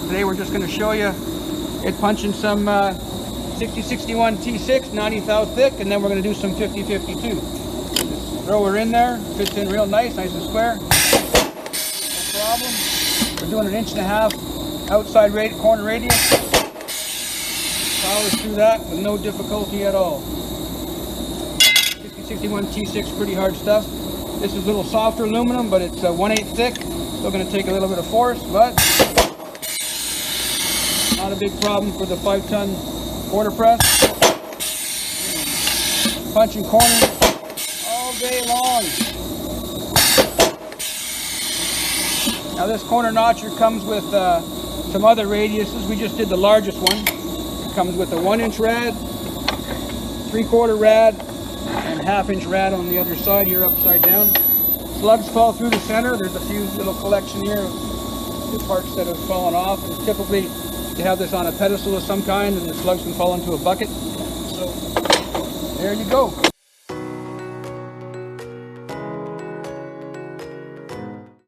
Today we're just going to show you it punching some 6061 T6, 90 thou thick, and then we're going to do some 5052. Just throw her in there, fits in real nice and square. No problem. We're doing 1.5 inch outside corner radius. Powers through that with no difficulty at all. 6061 T6, pretty hard stuff. This is a little softer aluminum, but it's 1/8 thick. Still going to take a little bit of force, but not a big problem for the 5-ton Porta Press. Punching corners all day long. Now this corner notcher comes with some other radiuses. We just did the largest one. It comes with a 1-inch rad, 3/4 rad, and 1/2 inch rad on the other side here, upside down. Slugs fall through the center. There's a few little collection here of the parts that have fallen off, and typically you have this on a pedestal of some kind and the slugs can fall into a bucket. So there you go.